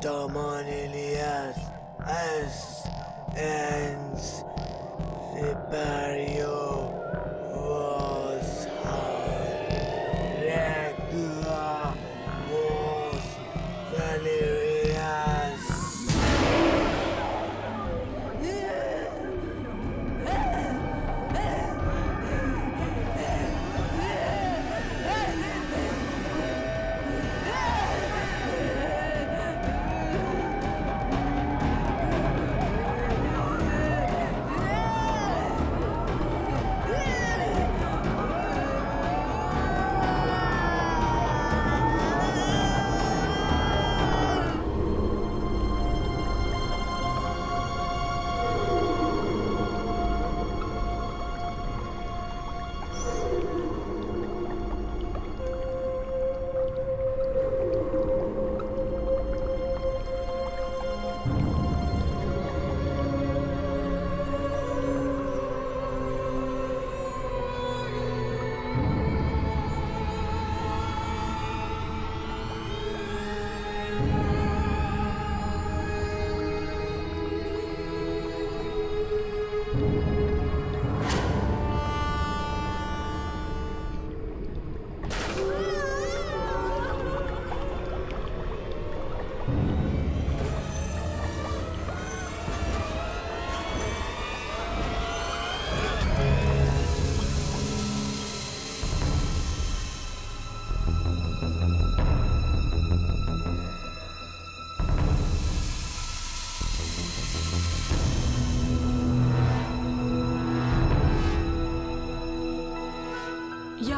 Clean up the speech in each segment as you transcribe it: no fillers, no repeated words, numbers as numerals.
Domonilias as and Sipario was regular was Valerias.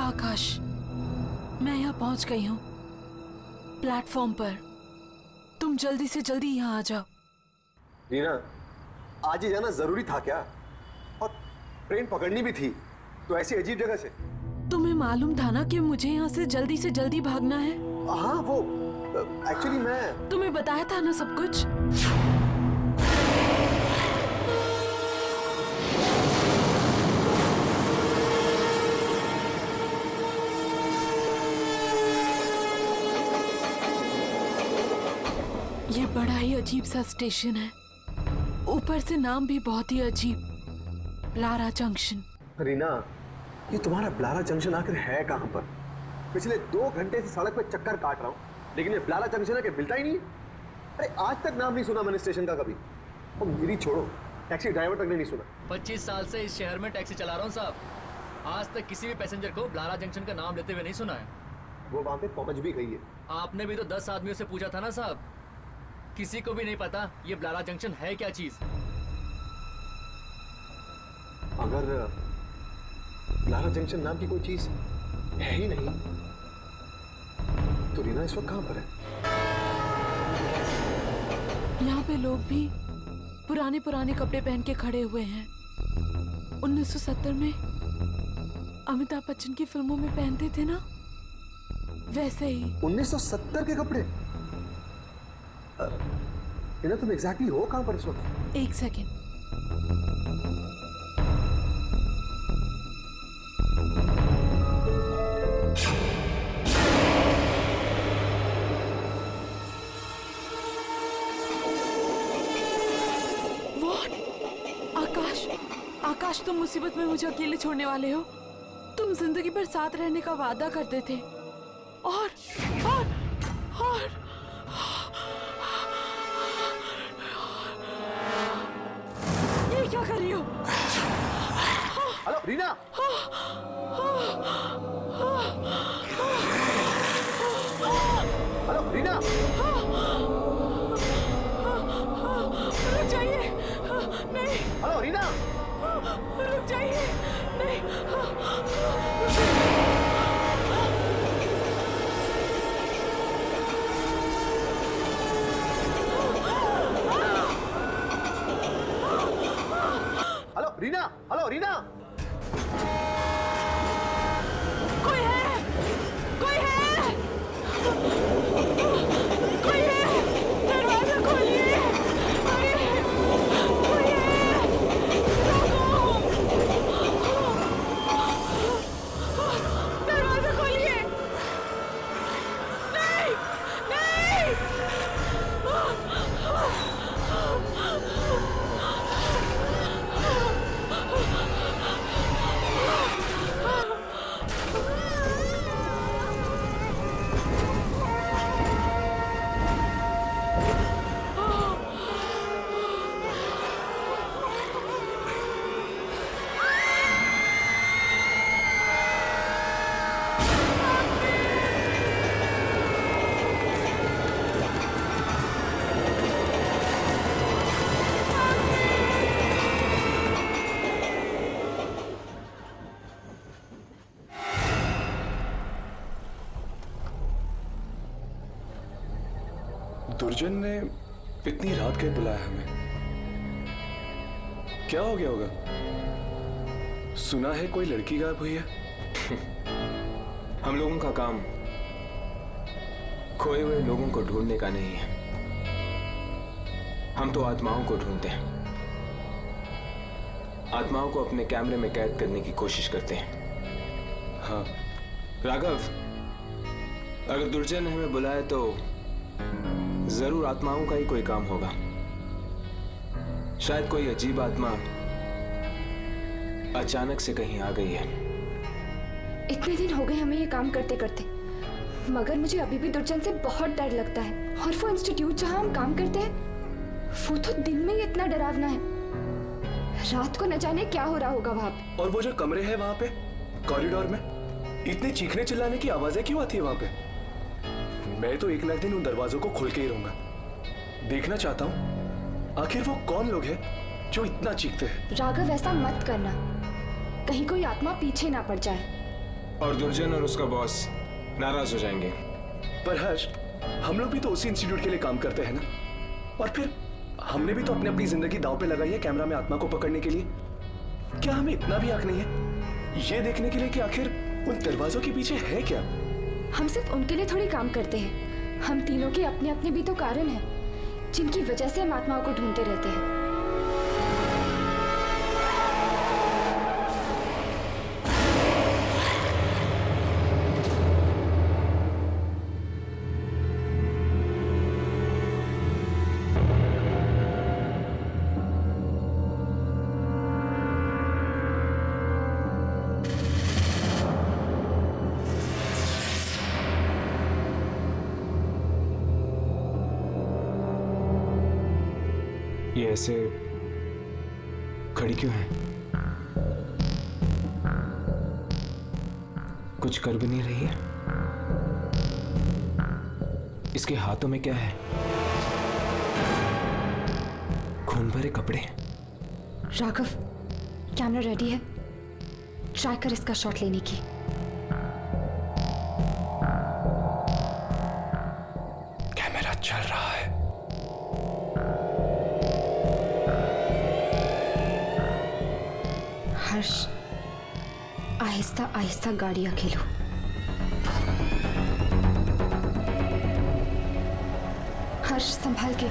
आकाश, मैं यहाँ पहुँच गई हूँ प्लेटफॉर्म पर। तुम जल्दी से जल्दी यहाँ आ जाओ। रीना, आज ही जाना जरूरी था क्या? और ट्रेन पकड़नी भी थी, तो ऐसी अजीब जगह से। तुम्हें मालूम था ना कि मुझे यहाँ से जल्दी भागना है। हाँ, वो एक्चुअली मैं तुम्हें बताया था ना सब कुछ। ये बड़ा ही अजीब सा स्टेशन है, ऊपर से नाम भी बहुत ही अजीब, ब्लारा जंक्शन। रीना, ये तुम्हारा ब्लारा जंक्शन आखिर है कहाँ पर? पिछले 2 घंटे से सड़क पे चक्कर काट रहा हूँ, लेकिन ये ब्लारा जंक्शन है कि मिलता ही नहीं है। अरे आज तक नाम नहीं सुना मैंने स्टेशन का कभी। और मेरी छोड़ो, टैक्सी ड्राइवर तक ने नहीं सुना। 25 साल से इस शहर में टैक्सी चला रहा हूँ साहब, आज तक किसी भी पैसेंजर को ब्लारा जंक्शन का नाम लेते हुए नहीं सुना है। वो वहां पे पहुंच भी गई है। आपने भी तो 10 आदमियों से पूछा था ना साहब, किसी को भी नहीं पता ये ब्लारा जंक्शन है क्या चीज। अगर ब्लारा जंक्शन नाम की कोई चीज है ही नहीं, तो रीना इस वक्त कहां पर है? यहाँ पे लोग भी पुराने कपड़े पहन के खड़े हुए हैं। 1970 में अमिताभ बच्चन की फिल्मों में पहनते थे ना, वैसे ही। 1970 के कपड़े? रीना, तुम एग्जैक्टली हो कहां पर इस वक्त? एक सेकेंड। आकाश, तुम मुसीबत में मुझे अकेले छोड़ने वाले हो। तुम जिंदगी भर साथ रहने का वादा करते थे और ये क्या कर रही हो? हेलो रीना, हेलो रीना, रुक जाइए। नहीं, हेलो रीना, रुक जाइए। नहीं, हेलो रीना, हेलो रीना। कोई है, कोई है, कोई है, दरवाजा खोलिए। कोई है, दरवाजा खोलिए। नहीं, नहीं, दुर्जन ने इतनी रात के बुलाया हमें, क्या हो गया होगा? सुना है कोई लड़की गायब हुई है। हम लोगों का काम खोए हुए लोगों को ढूंढने का नहीं है, हम तो आत्माओं को ढूंढते हैं। आत्माओं को अपने कैमरे में कैद करने की कोशिश करते हैं। हाँ राघव, अगर दुर्जन ने हमें बुलाया तो जरूर आत्माओं का ही कोई काम होगा। शायद कोई अजीब आत्मा अचानक से कहीं आ गई है। इतने दिन हो गए हमें ये काम करते करते, मगर मुझे अभी भी दुर्जन से बहुत डर लगता है। और वो इंस्टीट्यूट जहाँ हम काम करते हैं, वो तो दिन में ही इतना डरावना है। रात को न जाने क्या हो रहा होगा वहाँ पे। और वो जो कमरे हैं वहां पे कॉरिडोर में, इतने चीखने चिल्लाने की आवाजें क्यों आती है वहां पे? मैं तो एक ना एक दिन उन दरवाजों को खोल के ही रहूंगा। देखना चाहता हूँ आखिर वो कौन लोग हैं जो इतना चीखते हैं। राघव, ऐसा मत करना, कहीं कोई आत्मा पीछे ना पड़ जाए। और दुर्जन और उसका बॉस नाराज हो जाएंगे। पर हर्ष, हम लोग भी तो उसी इंस्टीट्यूट के लिए काम करते हैं ना, और फिर हमने भी तो अपनी जिंदगी दांव पे लगाई है कैमरा में आत्मा को पकड़ने के लिए। क्या हमें इतना भी हक नहीं है ये देखने के लिए कि आखिर उन दरवाजों के पीछे है क्या? हम सिर्फ उनके लिए थोड़ी काम करते हैं, हम तीनों के अपने अपने भी तो कारण हैं जिनकी वजह से हम आत्माओं को ढूंढते रहते हैं। ये ऐसे खड़ी क्यों है? कुछ कर भी नहीं रही है। इसके हाथों में क्या है? खून भरे कपड़े। राघव, कैमरा रेडी है, ट्राई कर इसका शॉट लेने की। कैमरा चल रहा है। हर्ष, आहिस्ता आहिस्ता गाड़ियां खेलो। हर्ष, संभाल के।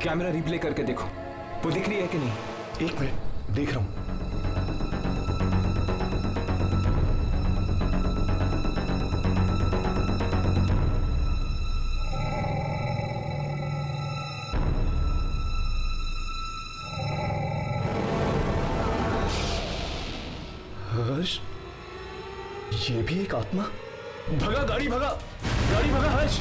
कैमरा रिप्ले करके देखो, वो दिख रही है कि नहीं? एक मिनट, देख रहा हूं। हर्ष, ये भी एक आत्मा। भगा गाड़ी, भगा गाड़ी, भगा हर्ष।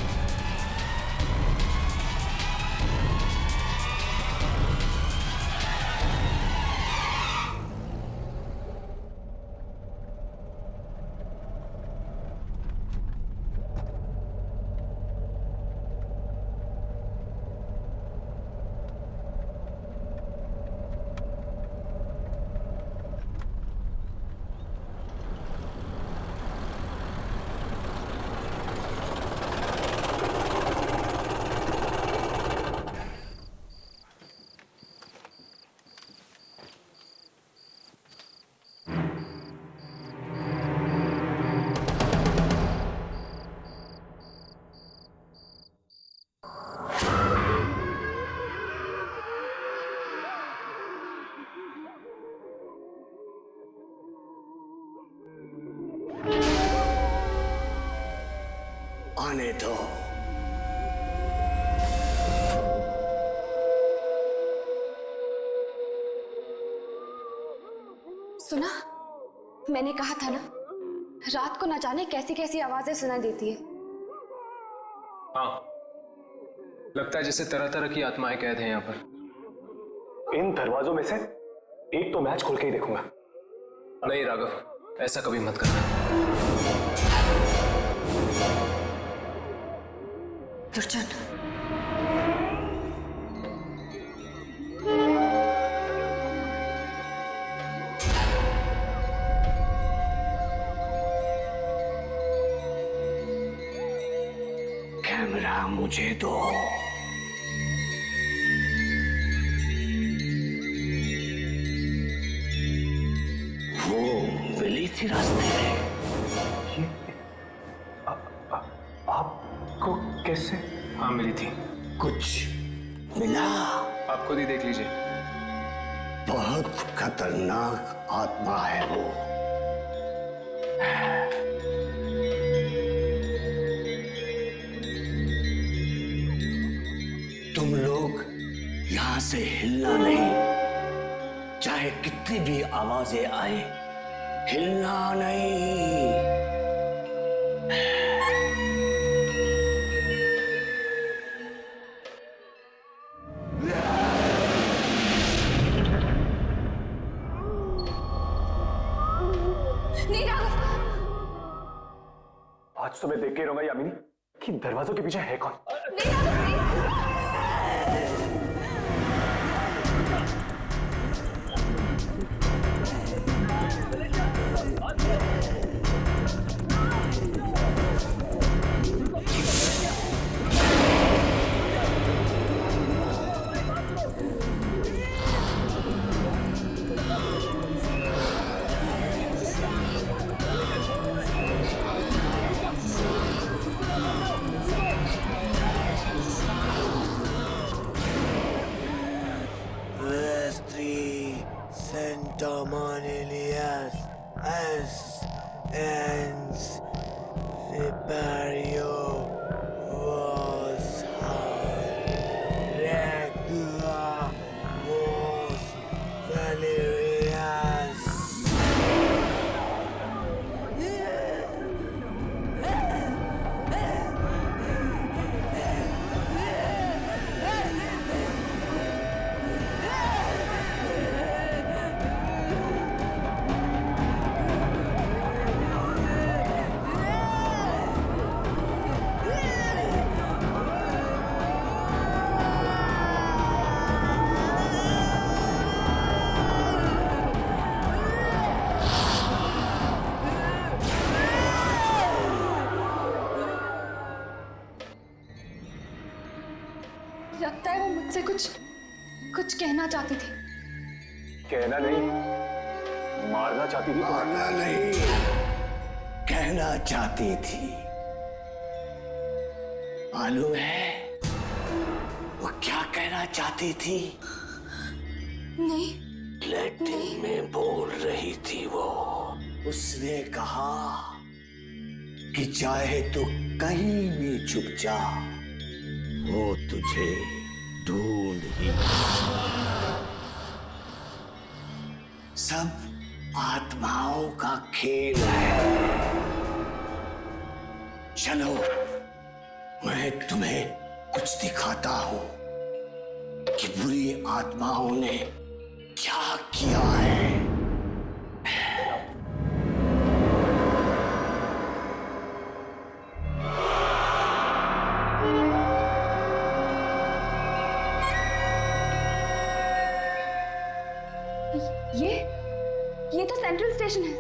आने दो। सुना, मैंने कहा था ना, रात को न जाने कैसी कैसी आवाजें सुनाई देती है। हाँ, लगता है जैसे तरह तरह की आत्माएं कैद हैं यहाँ पर। इन दरवाजों में से एक तो मैच खोल के ही देखूंगा। नहीं राघव, ऐसा कभी मत करना। दुर्जन, कैमरा मुझे दो। वो मिली थी रास्ते में। आपको कैसे? हाँ मिली थी। कुछ मिला? आप खुद ही देख लीजिए। बहुत खतरनाक आत्मा है वो। तुम लोग यहां से हिलना नहीं, चाहे कितनी भी आवाजें आए, हिलना नहीं। नहीं राघव, आज तो मैं देख के रहूंगा यामिनी कि दरवाजों के पीछे है कौन। नहीं राघव, नहीं। Manilias as and Sipario was regular was delirious. लगता है वो मुझसे कुछ कहना चाहती थी। कहना नहीं, मारना चाहती थी। मारना नहीं, कहना चाहती थी। मालूम है वो क्या कहना चाहती थी? नहीं। लैटिन में बोल रही थी वो। उसने कहा कि चाहे तू कहीं भी छुप जा, वो तुझे ढूंढ ही। सब आत्माओं का खेल है। चलो मैं तुम्हें कुछ दिखाता हूं कि बुरी आत्माओं ने क्या किया है। ये तो सेंट्रल स्टेशन है।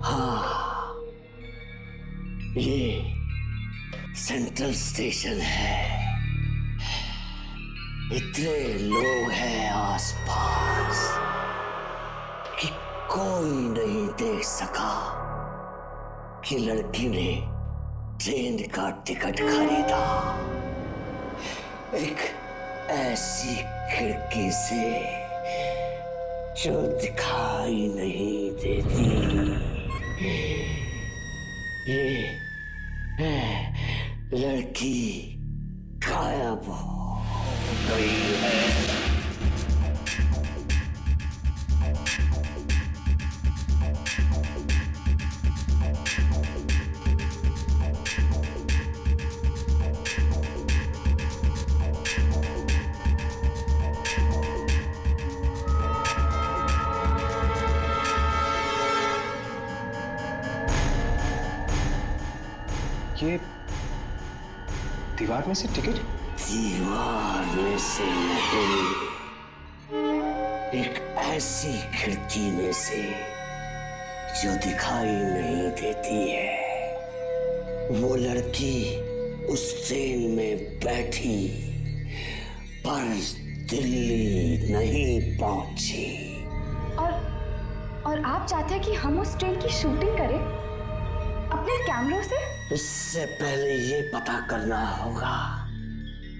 हाँ, ये सेंट्रल स्टेशन है। इतने लोग हैं आसपास कि कोई नहीं देख सका कि लड़की ने ट्रेन का टिकट खरीदा। एक ऐसी खिड़की से जो दिखाई नहीं देती। ये लड़की गायब हो गई है। ये दीवार में से टिकट? दीवार में से नहीं, एक ऐसी खिड़की में से जो दिखाई नहीं देती है। वो लड़की उस ट्रेन में बैठी पर दिल्ली नहीं पहुंची। और आप चाहते हैं कि हम उस ट्रेन की शूटिंग करें अपने कैमरों से? इससे पहले ये पता करना होगा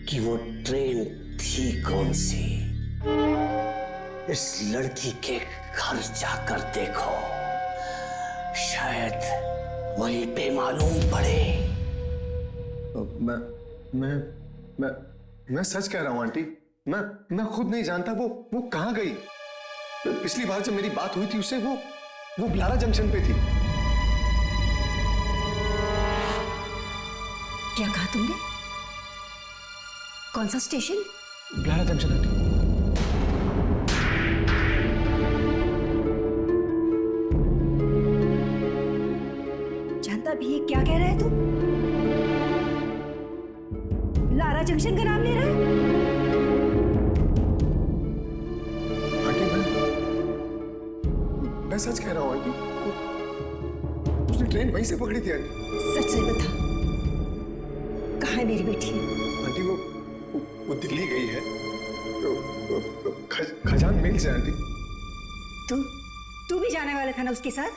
कि वो ट्रेन थी कौन सी। इस लड़की के घर जाकर देखो, शायद वहीं पे मालूम पड़े। मैं सच कह रहा हूं आंटी। मैं खुद नहीं जानता वो कहां गई। पिछली बार जब मेरी बात हुई थी उससे वो ब्लारा जंक्शन पे थी। क्या कहा तुमने? कौन सा स्टेशन? ब्लारा junction aunty. जानता भी ये क्या कह रहा है तू? लारा जंक्शन का नाम ले रहा है? मैं सच कह रहा हूँ आंटी। उसने ट्रेन वहीं से पकड़ी थी आंटी। सच से बता, कहाँ है मेरी बेटी? आंटी वो दिल्ली गई है तो खजान मिल से आंटी। तू भी जाने वाला था ना उसके साथ?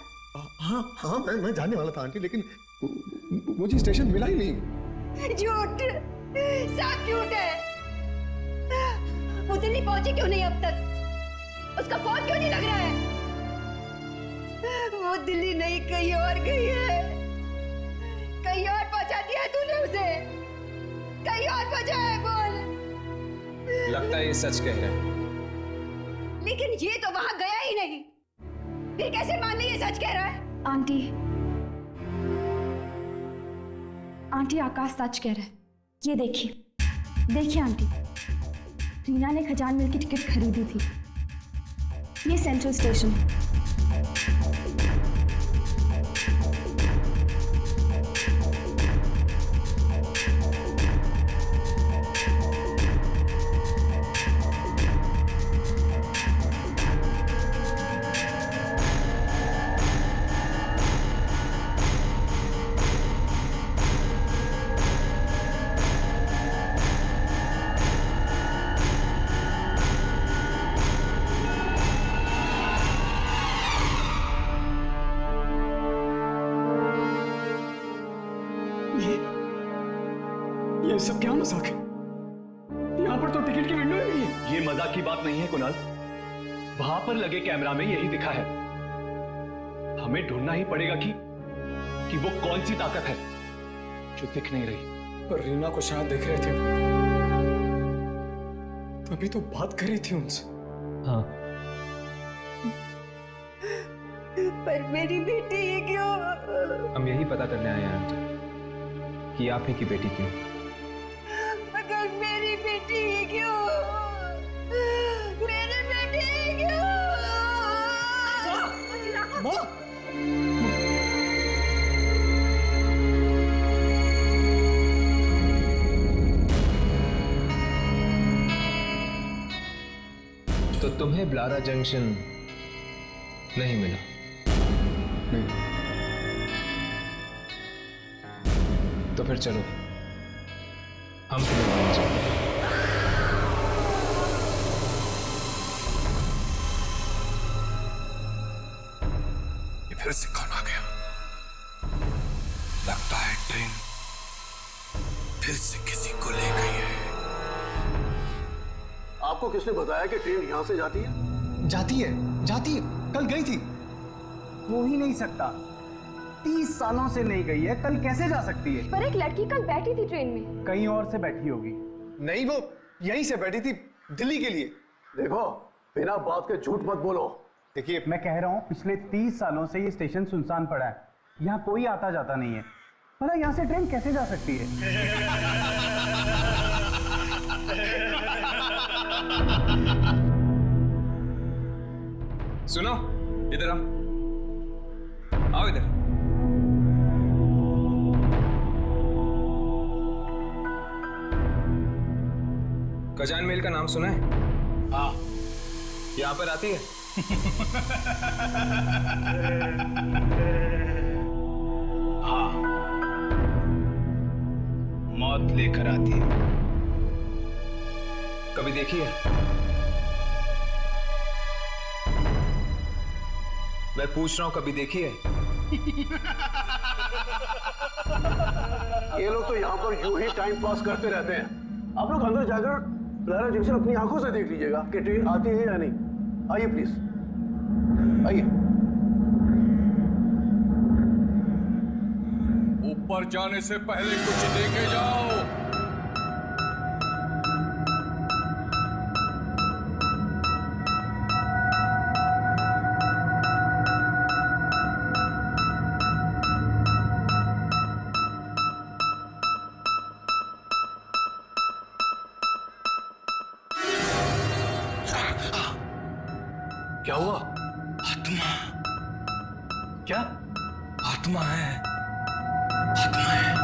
हाँ मैं जाने वाला था आंटी, लेकिन मुझे स्टेशन मिला ही नहीं। झूठ, सब झूठ है। वो दिल्ली पहुंची क्यों नहीं अब तक? उसका फोन क्यों नहीं लग रहा है? वो दिल्ली नहीं कहीं और गई है। कहीं और पहुंचा दिया है तूने उसे। कहीं और पहुंचा है, बोल। लगता है ये सच कह रहे हैं। लेकिन ये तो वहां गया ही नहीं, फिर कैसे मानने ये सच कह रहा है? आंटी आकाश सच कह रहा है। ये देखिए आंटी, रीना ने खजान मिल की टिकट खरीदी थी। ये सेंट्रल स्टेशन है। ये सब क्या मजाक है? यहाँ पर तो टिकट की विंडो ही नहीं है। ये मजाक की बात नहीं है कुणाल, वहां पर लगे कैमरा में यही दिखा है। हमें ढूंढना ही पड़ेगा कि वो कौन सी ताकत है जो दिख नहीं रही। पर रीना को शायद देख रहे थे, तभी तो बात कर रही थी उनसे। हाँ, पर मेरी बेटी ये क्यों? हम यही पता करने आए हैं आंटी कि आप ही की बेटी क्यों। मगर मेरी बेटी ये क्यों? मेरी बेटी ये क्यों? माँ! तो तुम्हें ब्लारा जंक्शन नहीं मिला? नहीं। तो फिर चलो, हम तुम्हें वहां चलते हैं। ये फिर से कौन आ गया? लगता है ट्रेन फिर से किसी को ले गई है। आपको किसने बताया कि ट्रेन यहां से जाती है? जाती है, कल गई थी। हो ही नहीं सकता, 30 सालों से नहीं गई है, कल कैसे जा सकती है? पर एक लड़की कल बैठी थी ट्रेन में। कहीं और से बैठी होगी। नहीं, वो यहीं से बैठी थी दिल्ली के लिए। देखो, बिना बात के झूठ मत बोलो। देखिए, मैं कह रहा हूँ पिछले 30 सालों से ये स्टेशन सुनसान पड़ा है, यहाँ कोई आता जाता नहीं है। भला यहाँ से ट्रेन कैसे जा सकती है? सुनो, इधर आओ इधर। खजान मेल का नाम सुना है? हाँ। यहाँ पर आती है? हाँ, मौत लेकर आती है। कभी देखी है? मैं पूछ रहा हूं, कभी देखी है? ये लोग तो यहाँ पर यूं ही टाइम पास करते रहते हैं। आप लोग अंदर जाकर ब्लारा जंक्शन अपनी आंखों से देख लीजिएगा कि ट्रेन आती है या नहीं। आइए प्लीज, आइए। ऊपर जाने से पहले कुछ देखे जाओ। क्या हुआ? आत्मा। क्या? आत्मा है, आत्मा है।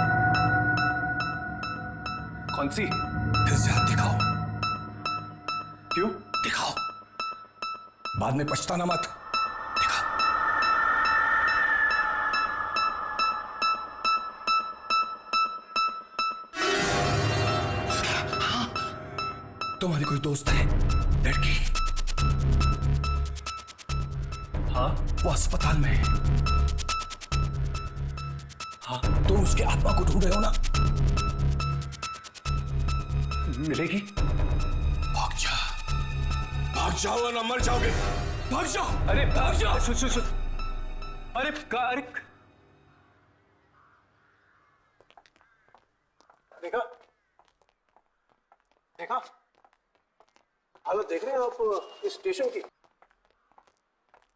कौन सी? फिर से हाथ दिखाओ। क्यों? दिखाओ, बाद में पछताना मत। दिखाओ। हाँ, तुम्हारी कोई दोस्त है लड़की? हाँ, वो अस्पताल में है। हाँ, तुम उसके आत्मा को ढूंढ रहे हो ना? मिलेगी? भाग जाओ वरना मर जाओगे। भाग जाओ। अरे भाग जाओ। सुन। अरे देखा हालत देख रहे हैं आप इस स्टेशन की?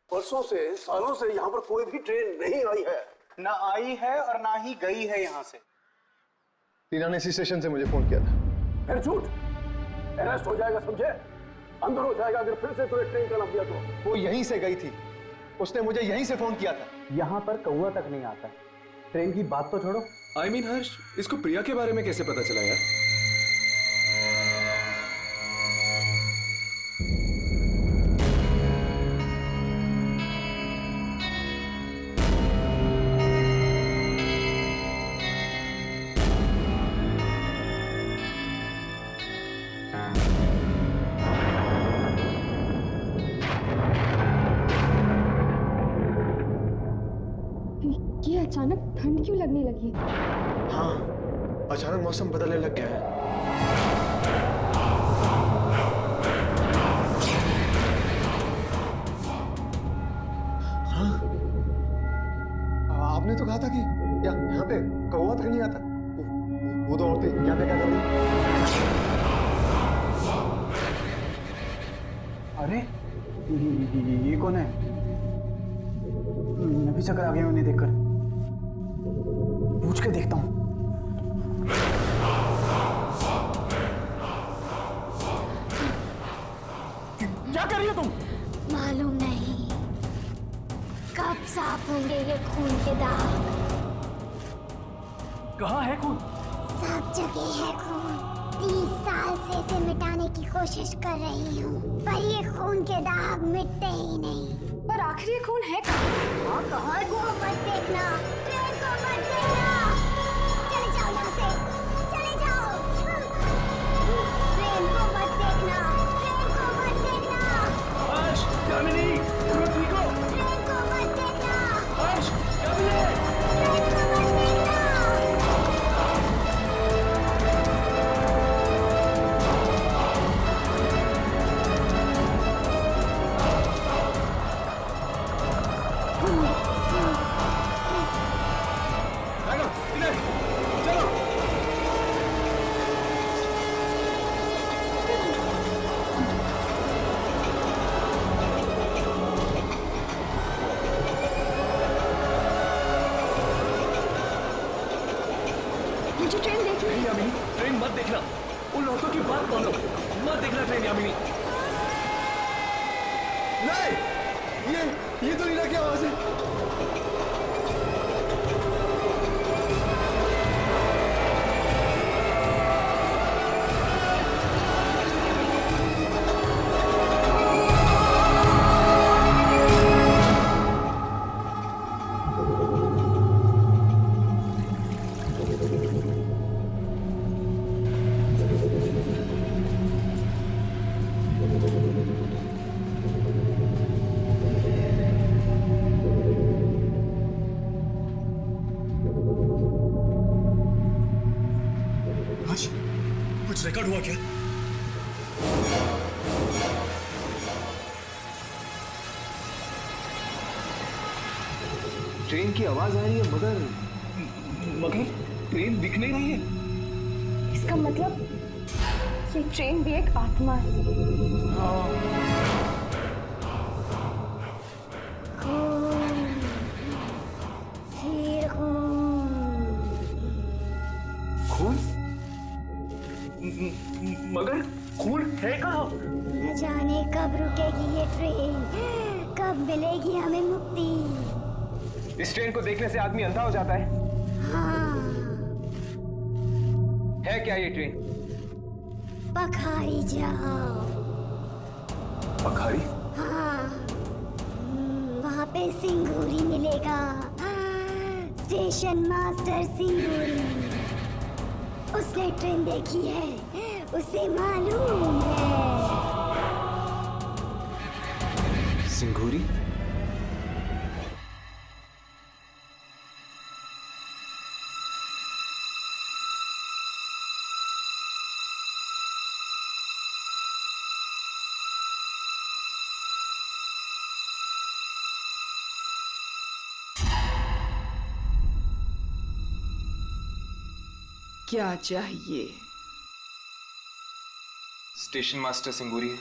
परसों से, सालों से यहाँ पर कोई भी ट्रेन नहीं आई है। ना आई है और ना ही गई है यहाँ से। टीना ने इसी स्टेशन से मुझे फोन किया था। फिर झूठ, अरेस्ट हो जाएगा समझे? अंदर हो जाएगा अगर फिर से तुझे ट्रेन का नाम दिया तो। वो यहीं से गई थी, उसने मुझे यहीं से फोन किया था। यहाँ पर कौवा तक नहीं आता। ट्रेन की बात तो छोड़ो। I mean, हर्ष, इसको प्रिया के बारे में कैसे पता चला यार? ये अचानक ठंड क्यों लगने लगी? हाँ, अचानक मौसम बदलने लग गया है। हाँ, आपने तो कहा था कि यहाँ पे कौवा तक नहीं आता। वो तो औरतें यहाँ पे क्या कर रही? अरे ये कौन है? मैं भी चक्कर आ गया उन्हें देखकर। पूछ के देखता हूँ। क्या कर रही हो तुम? मालूम नहीं कब साफ होंगे ये खून के दाग। कहाँ है खून? सब जगह है खून। 30 साल से इसे मिटाने की कोशिश कर रही हूँ, पर ये खून के दाग मिटते ही नहीं। पर आखिर ये खून है कहाँ? कहाँ है? वो मत देखना, ट्रेन को मत देखना। चले जाओ यहाँ से, चले जाओ। ट्रेन को मत देखना, ट्रेन को मत देखना। हर्ष, यामिनी, तुम ठीक हो? ट्रेन को मत देखना। हर्ष, यामिनी। ट्रेन को मत देखना। मुझे ट्रेन देखनी है। नहीं यामिनी, ट्रेन मत देखना। उन औरतों की बात मानो, मत देखना ट्रेन यामिनी। नहीं, ये तो नीना की आवाज है। कुछ रिकॉर्ड हुआ क्या? ट्रेन की आवाज आ रही है मगर ट्रेन दिख नहीं रही है। इसका मतलब ये ट्रेन भी एक आत्मा है। खून? मगर खून है कहाँ? न जाने कब रुकेगी ये ट्रेन, कब मिलेगी हमें मुक्ति। इस ट्रेन को देखने से आदमी अंधा हो जाता है। हाँ, है क्या ये ट्रेन? पखारी जाओ। पखारी? हाँ, वहाँ पे सिंगूरी मिलेगा। स्टेशन मास्टर सिंगूरी, उसने ट्रेन देखी है, उसे मालूम है। सिंगूरी? क्या चाहिए? स्टेशन मास्टर सिंगूरी है।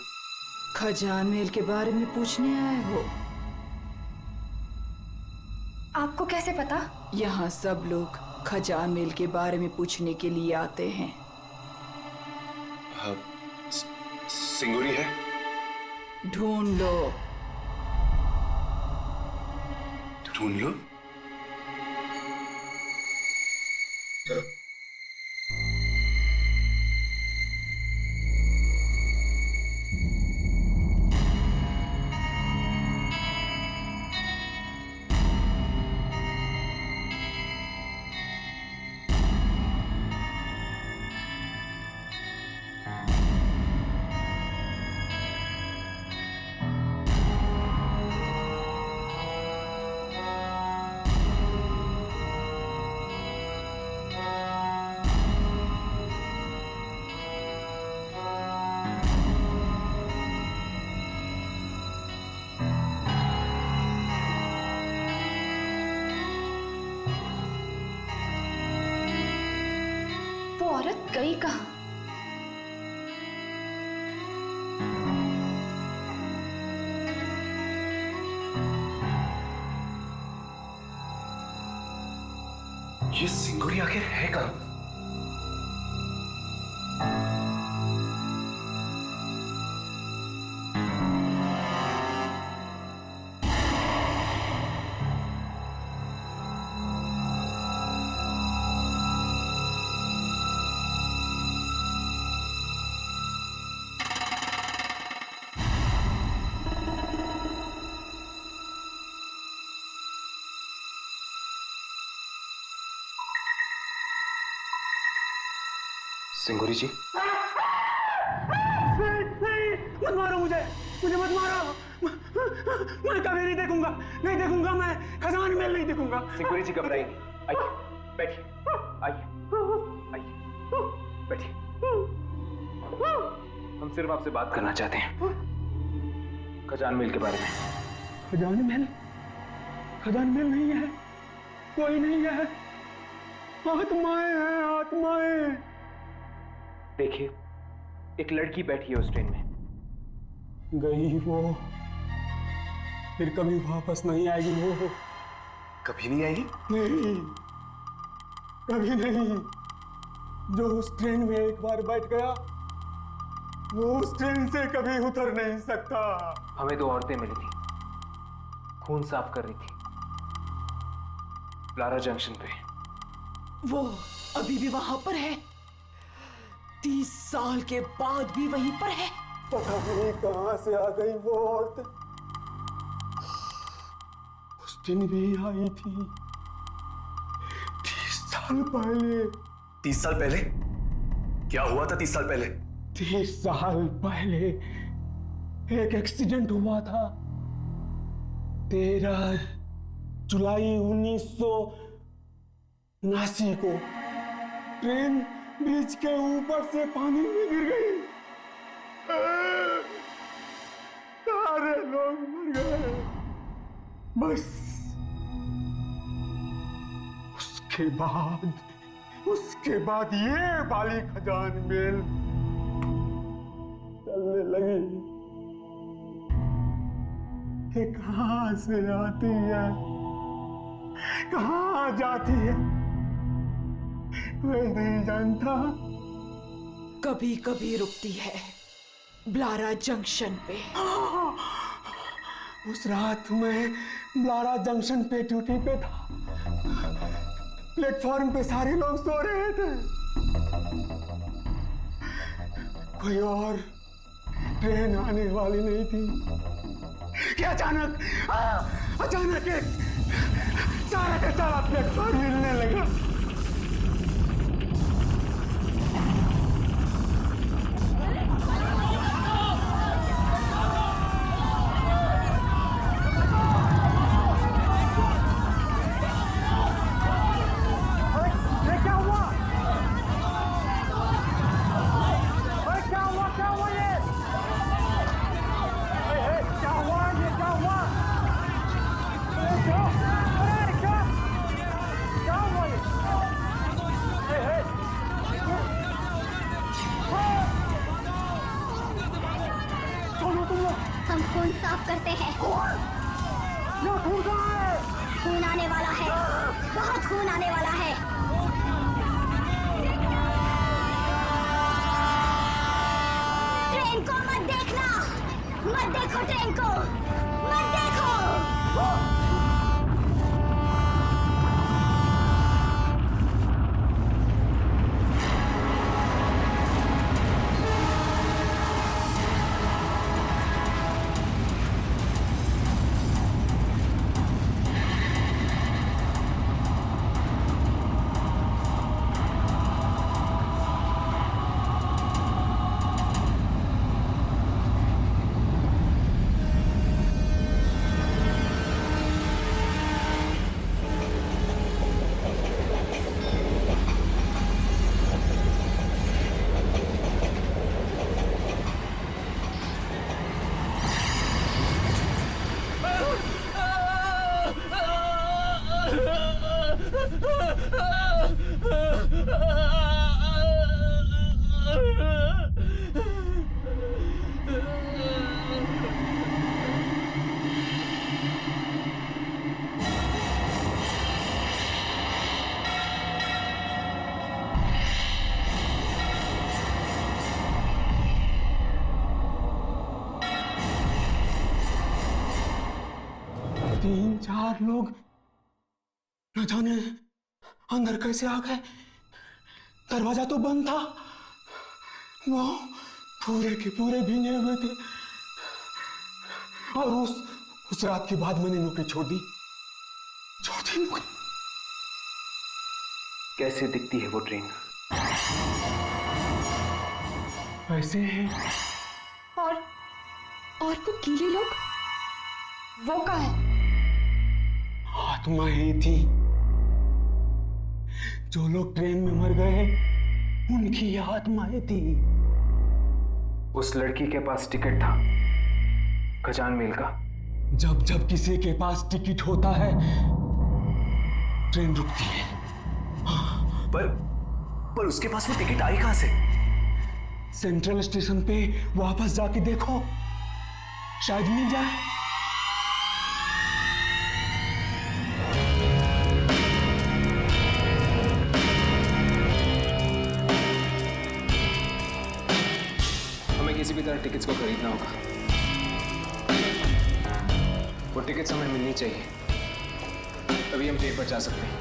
खजान महल के बारे में पूछने आए हो? आपको कैसे पता? यहाँ सब लोग खजान महल के बारे में पूछने के लिए आते हैं। हाँ, सिंगूरी है? ढूंढ लो। ढूंढ लो? औरत गई कहाँ? ये सिंगूरी आखिर है कहाँ? सिंगूरी जी? नहीं, मत मारो मुझे मत मारो। मैं कभी नहीं देखूंगा मैं खजान महल नहीं देखूंगा। सिंगूरी जी घबराइए, आइए बैठिए, आइए बैठिए। हम सिर्फ आपसे बात करना चाहते हैं खजान महल के बारे में। खजान महल नहीं है, कोई नहीं है, आत्माएं हैं, आत्माएं। देखिए, एक लड़की बैठी है उस ट्रेन में। गई वो, फिर कभी वापस नहीं आएगी वो। कभी नहीं आएगी? नहीं, कभी नहीं। जो उस ट्रेन में एक बार बैठ गया, वो उस ट्रेन से कभी उतर नहीं सकता। हमें दो औरतें मिली थी, खून साफ कर रही थी ब्लारा जंक्शन पे। वो अभी भी वहां पर है? 30 साल के बाद भी वहीं पर है? पता नहीं कहां से आ गई वो औरत। उस दिन भी आई थी 30 साल पहले। 30 साल पहले? क्या हुआ था 30 साल पहले? 30 साल पहले एक एक्सीडेंट हुआ था। 13 जुलाई 1979 को ट्रेन ब्रिज के ऊपर से पानी में गिर गई। सारे लोग मर गए। बस उसके बाद ये बाली खजान मेल चलने लगी कि कहां से आती है, कहां जाती है, कोई नहीं जानता। कभी कभी रुकती है ब्लारा जंक्शन पे। उस रात मैं ब्लारा जंक्शन पे ड्यूटी पे था। प्लेटफॉर्म पे सारे लोग सो रहे थे। कोई और ट्रेन आने वाली नहीं थी कि अचानक एक सारा का सारा प्लेटफॉर्म हिलने लगा। हम खून साफ करते हैं। खून आने वाला है, बहुत खून आने वाला है। ट्रेन को मत देखना, मत देखो ट्रेन को, मत देखो। तीन चार लोग न जाने अंदर कैसे आ गए। दरवाजा तो बंद था, वो पूरे के पूरे भीगे हुए थे। और उस रात के बाद मैंने नौकरी छोड़ दी नौकरी। कैसे दिखती है वो ट्रेन? ऐसे है। और को कीले लोग वो का है? आत्मा ही थी। जो लोग ट्रेन में मर गए उनकी आत्माएं थी। उस लड़की के पास टिकट था खजान मेल का। जब किसी के पास टिकट होता है ट्रेन रुकती है। पर उसके पास वो टिकट आई कहां से? सेंट्रल स्टेशन पे वापस जाके देखो, शायद मिल जाए। हमें किसी भी तरह टिकट्स को खरीदना होगा। वो टिकट्स हमें मिलनी चाहिए, तभी हम ट्रेन पर जा सकते हैं।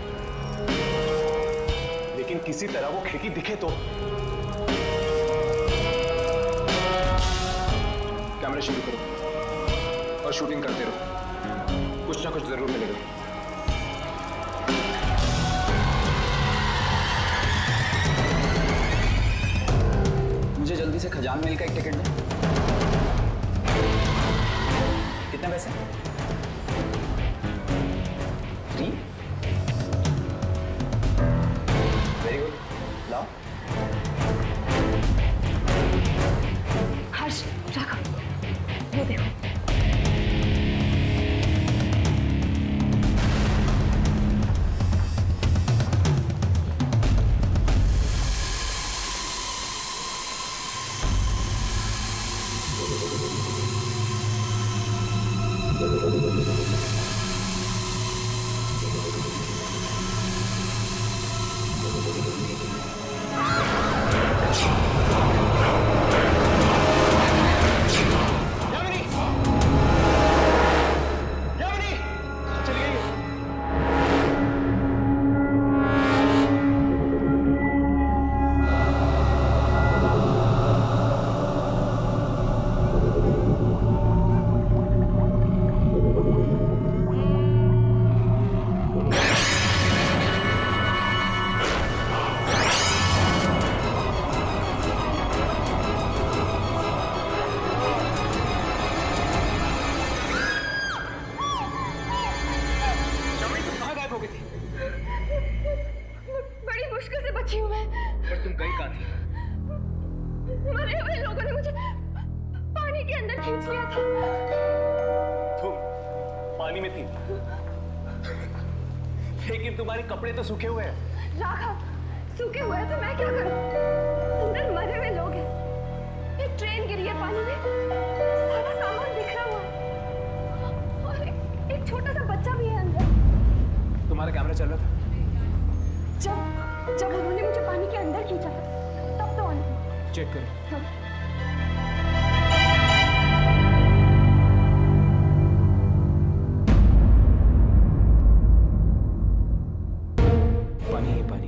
लेकिन किसी तरह वो खिड़की दिखे तो। कैमरा शुरू करो और शूटिंग करते रहो, कुछ ना कुछ जरूर मिलेगा। मुझे जल्दी से खजान मेल का एक टिकट दो। कितने पैसे? फ्री? वेरी गुड, लाओ। बड़ी मुश्किल से बची हूँ मैं। पर तुम गई कहाँ थी? मरे हुए लोगों ने मुझे पानी के अंदर खींच लिया था। तुम पानी में थी, लेकिन तुम्हारे कपड़े तो सूखे हुए हैं। राघव, सूखे हुए हैं तो मैं क्या करूं? अंदर मरे हुए लोग हैं। एक ट्रेन गिरी है पानी में, सारा सामान बिखरा हुआ है और एक छोटा सा बच्चा भी है अंदर। तुम्हारा कैमरा चल रहा था? जब उन्होंने मुझे पानी के अंदर खींचा था तब तो ऑन था। चेक करो। हाँ। पानी ही पानी।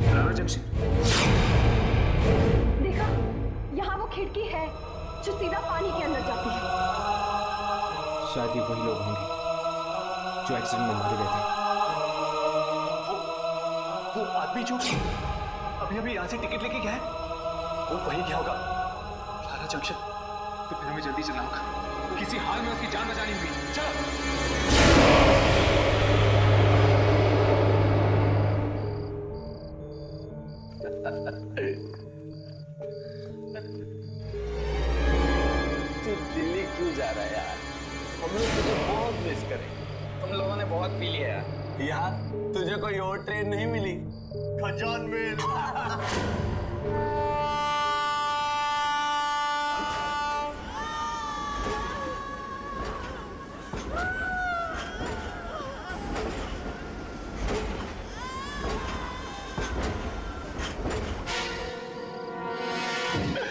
ब्लारा जंक्शन। देखा, यहाँ वो खिड़की है जो सीधा पानी के अंदर जाती है। शायद ये वही लोग होंगे जो एक्सीडेंट में मारे गए थे। वो आदमी जो अभी यहाँ से टिकट लेके गया है, वो वही क्या होगा? ब्लारा जंक्शन। तो फिर हमें जल्दी चलना होगा, किसी हाल में उसकी जान बचानी होगी। चलो। तू दिल्ली क्यों जा रहा है यार? हम लोग तुझे बहुत मिस करेंगे। तुम लोगों ने बहुत पी लिया है यार। तुझे कोई और ट्रेन नहीं मिली? खजान में।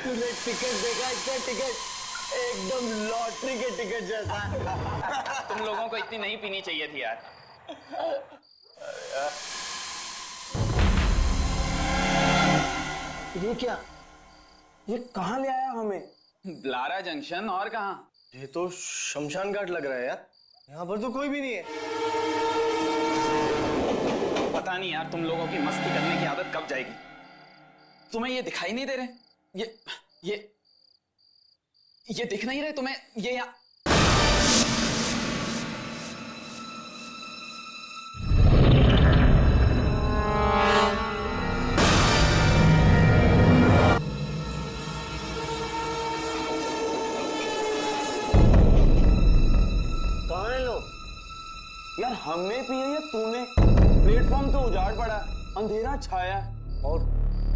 तूने टिकट देखा? इसका टिकट एकदम लॉटरी के टिकट जैसा। तुम लोगों को इतनी नहीं पीनी चाहिए थी यार। ये क्या? ये कहाँ ले आया हमें? ब्लारा जंक्शन, और कहाँ? ये तो शमशान घाट लग रहा है यार। यहाँ पर तो कोई भी नहीं है। पता नहीं यार, तुम लोगों की मस्ती करने की आदत कब जाएगी? तुम्हें ये दिखाई नहीं दे रहे? ये दिख नहीं रहे तुम्हें? ये यहाँ कहाँ हैं लोग? यार हमने पिए या तूने? प्लेटफॉर्म तो उजाड़ पड़ा, अंधेरा छाया, और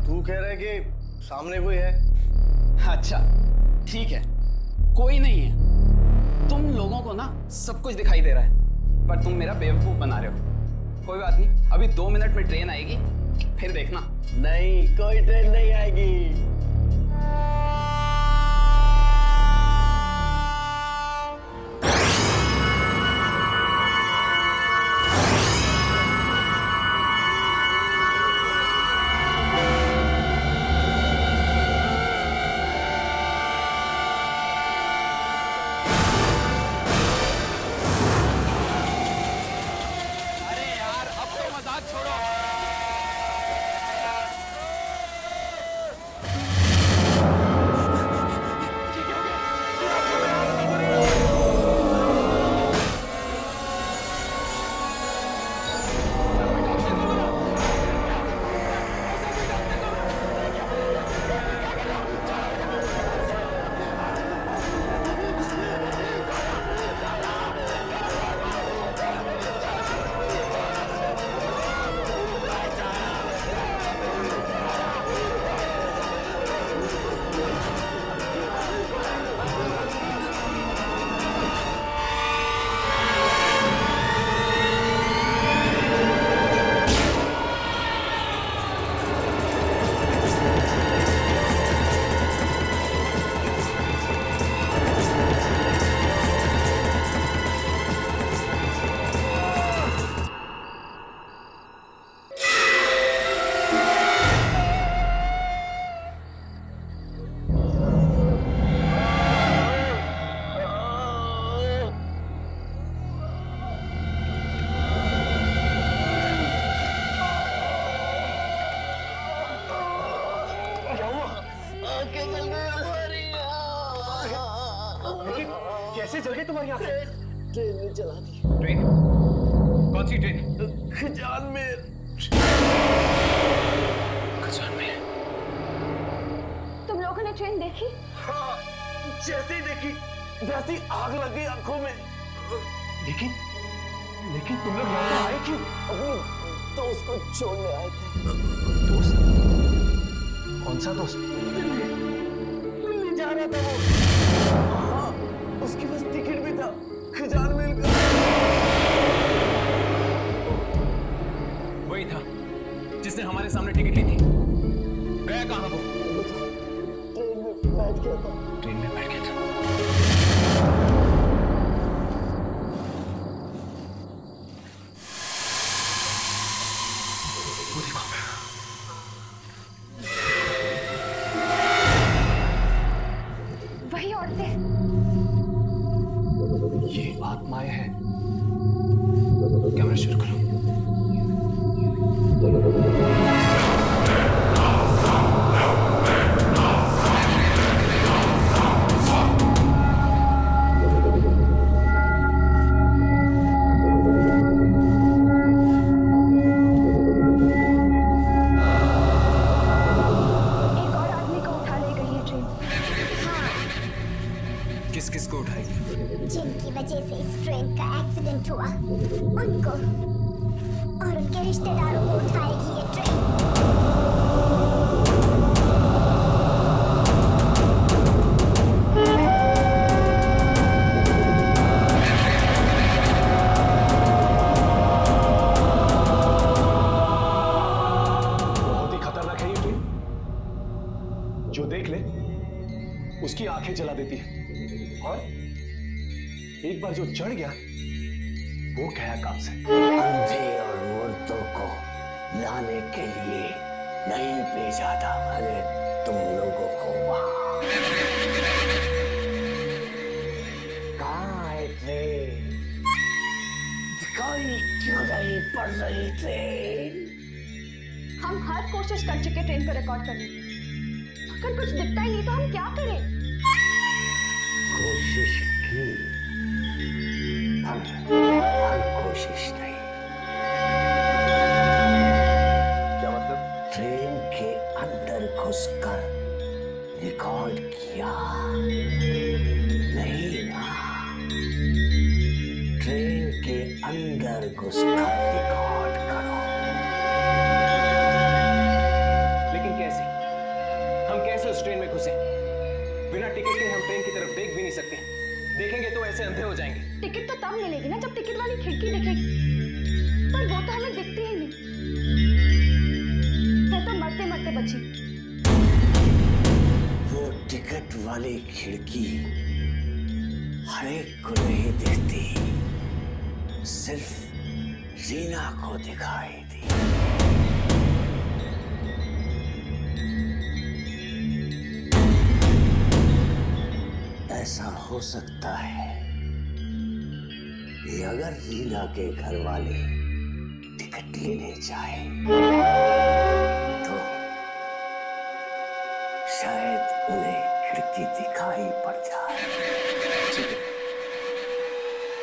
तू कह रहा है कि सामने कोई है। अच्छा ठीक है, कोई नहीं है। तुम लोगों को ना सब कुछ दिखाई दे रहा है, पर तुम मेरा बेवकूफ बना रहे हो। कोई बात नहीं, अभी 2 मिनट में ट्रेन आएगी, फिर देखना। नहीं, कोई ट्रेन नहीं आएगी। आंखें जल गई हमारी। कैसे जल गई तुम्हारी आंखें? ट्रेन ने जला दी। ट्रेन? कौन सी ट्रेन? खजान में। खजान में? तुम लोगों ने ट्रेन देखी? हाँ, जैसे ही देखी वैसे ही आग लग गई आंखों में। लेकिन तुम लोग यहाँ आए क्यों? अपने दोस्त को छोड़ने आए थे। दोस्त? कौन सा दोस्त? दिल्ली जा रहा था वो। हाँ, उसके पास टिकट भी था खजान मिल का। वही था जिसने हमारे सामने टिकट ली थी। गया कहाँ वो? ट्रेन में बैठ गया था। ट्रेन में बैठ गया था। वो देखो। वही औरतें। ये आत्माएं हैं। कैमरा शुरू करो। किस किस को उठाएगी? जिनकी वजह से इस ट्रेन का एक्सीडेंट हुआ उनको और उनके रिश्तेदारों को उठाएगी ये ट्रेन। बहुत ही खतरनाक है ये ट्रेन। जो देख ले उसकी आंखें जला देती है, और एक बार जो चढ़ गया वो गया काम से। अंधे और मुर्दों को लाने के लिए नहीं भेजा था मैंने तुम लोगों को वहां। कहाँ है ट्रेन? दिखाई क्यों नहीं पड़ रही ट्रेन? हम हर कोशिश कर चुके ट्रेन को रिकॉर्ड करने की, अगर कुछ दिखता ही नहीं तो हम क्या करें? कोशिश की पर कोशिश नहीं। क्या मतलब? ट्रेन के अंदर घुसकर रिकॉर्ड किया नहीं ना, ट्रेन के अंदर घुसकर रिकॉर्ड करो। लेकिन कैसे? हम कैसे उस ट्रेन में घुसे? बिना टिकट के हम ट्रेन की तरफ देख भी नहीं सकते। देखेंगे तो ऐसे अंधे हो जाएंगे। टिकट तो तब मिलेगी ना जब टिकट वाली खिड़की दिखेगी, पर वो तो हमें दिखती ही नहीं। मैं तो मरते मरते बची। वो टिकट वाली खिड़की हर एक को नहीं दिखती, सिर्फ रीना को दिखाई दी। ऐसा हो सकता है कि अगर रीना के घर वाले टिकट लेने जाए तो शायद उन्हें खिड़की दिखाई पड़ जाए। ठीक है,